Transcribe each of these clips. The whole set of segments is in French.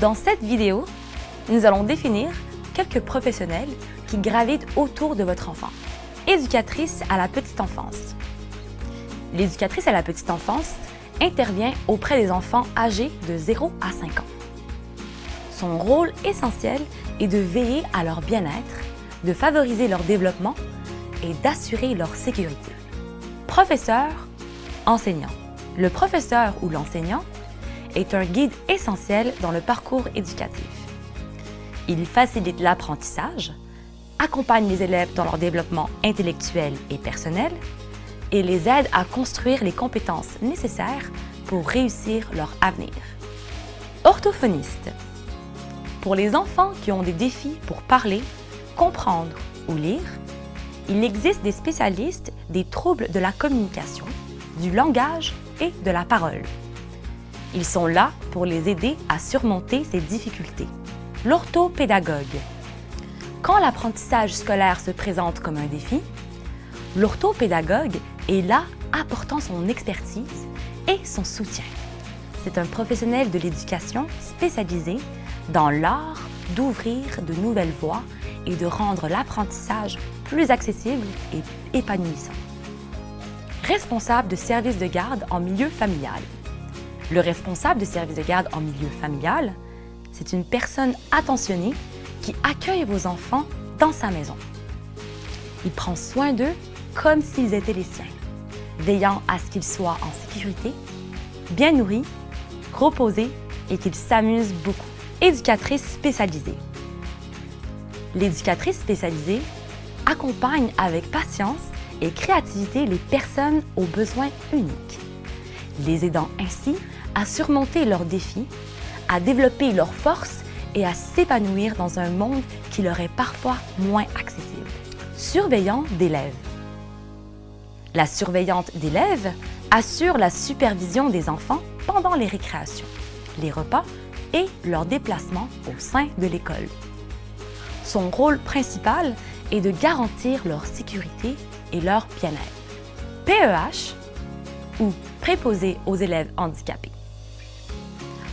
Dans cette vidéo, nous allons définir quelques professionnels qui gravitent autour de votre enfant. Éducatrice à la petite enfance. L'éducatrice à la petite enfance intervient auprès des enfants âgés de 0 à 5 ans. Son rôle essentiel est de veiller à leur bien-être, de favoriser leur développement et d'assurer leur sécurité. Professeur, enseignant. Le professeur ou l'enseignant est un guide essentiel dans le parcours éducatif. Il facilite l'apprentissage, accompagne les élèves dans leur développement intellectuel et personnel et les aide à construire les compétences nécessaires pour réussir leur avenir. Orthophoniste. Pour les enfants qui ont des défis pour parler, comprendre ou lire, il existe des spécialistes des troubles de la communication, du langage et de la parole. Ils sont là pour les aider à surmonter ces difficultés. L'orthopédagogue. Quand l'apprentissage scolaire se présente comme un défi, l'orthopédagogue est là apportant son expertise et son soutien. C'est un professionnel de l'éducation spécialisé dans l'art d'ouvrir de nouvelles voies et de rendre l'apprentissage plus accessible et épanouissant. Responsable de service de garde en milieu familial. Le responsable de service de garde en milieu familial, c'est une personne attentionnée qui accueille vos enfants dans sa maison. Il prend soin d'eux comme s'ils étaient les siens, veillant à ce qu'ils soient en sécurité, bien nourris, reposés et qu'ils s'amusent beaucoup. Éducatrice spécialisée. L'éducatrice spécialisée accompagne avec patience et créativité les personnes aux besoins uniques, les aidant ainsi à surmonter leurs défis, à développer leurs forces et à s'épanouir dans un monde qui leur est parfois moins accessible. Surveillant d'élèves. La surveillante d'élèves assure la supervision des enfants pendant les récréations, les repas et leurs déplacements au sein de l'école. Son rôle principal est de garantir leur sécurité et leur bien-être. PEH ou préposé aux élèves handicapés.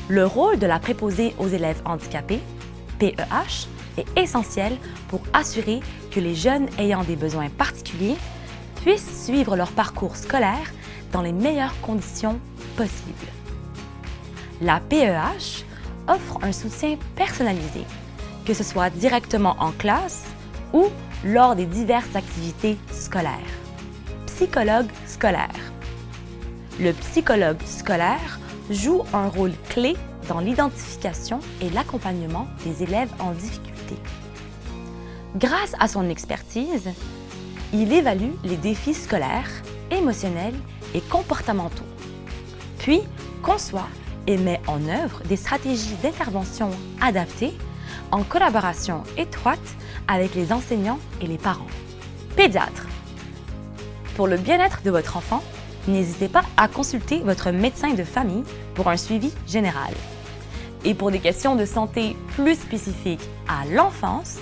Le rôle de la préposée aux élèves handicapés, PEH, est essentiel pour assurer que les jeunes ayant des besoins particuliers puissent suivre leur parcours scolaire dans les meilleures conditions possibles. La PEH offre un soutien personnalisé, que ce soit directement en classe ou lors des diverses activités scolaires. Psychologue scolaire. Le psychologue scolaire joue un rôle clé dans l'identification et l'accompagnement des élèves en difficulté. Grâce à son expertise, il évalue les défis scolaires, émotionnels et comportementaux, puis conçoit et met en œuvre des stratégies d'intervention adaptées en collaboration étroite avec les enseignants et les parents. Pédiatre. Pour le bien-être de votre enfant, n'hésitez pas à consulter votre médecin de famille pour un suivi général. Et pour des questions de santé plus spécifiques à l'enfance,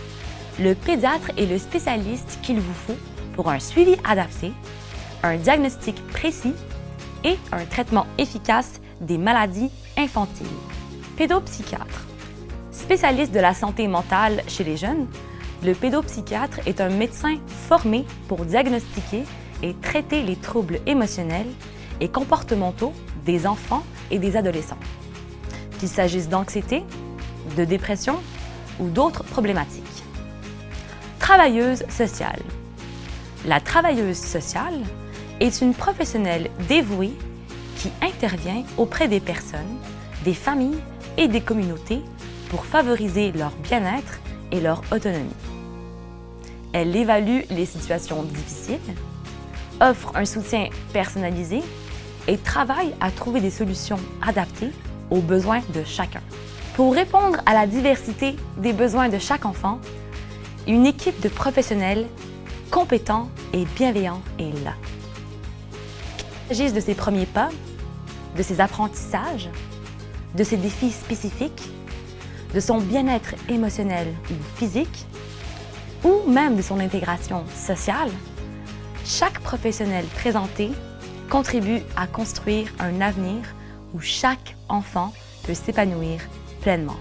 le pédiatre est le spécialiste qu'il vous faut pour un suivi adapté, un diagnostic précis et un traitement efficace des maladies infantiles. Pédopsychiatre. Spécialiste de la santé mentale chez les jeunes, le pédopsychiatre est un médecin formé pour diagnostiquer et traiter les troubles émotionnels et comportementaux des enfants et des adolescents, qu'il s'agisse d'anxiété, de dépression ou d'autres problématiques. Travailleuse sociale. La travailleuse sociale est une professionnelle dévouée qui intervient auprès des personnes, des familles et des communautés pour favoriser leur bien-être et leur autonomie. Elle évalue les situations difficiles, offre un soutien personnalisé et travaille à trouver des solutions adaptées aux besoins de chacun. Pour répondre à la diversité des besoins de chaque enfant, une équipe de professionnels compétents et bienveillants est là. Qu'il s'agisse de ses premiers pas, de ses apprentissages, de ses défis spécifiques, de son bien-être émotionnel ou physique, ou même de son intégration sociale, chaque professionnel présenté contribue à construire un avenir où chaque enfant peut s'épanouir pleinement.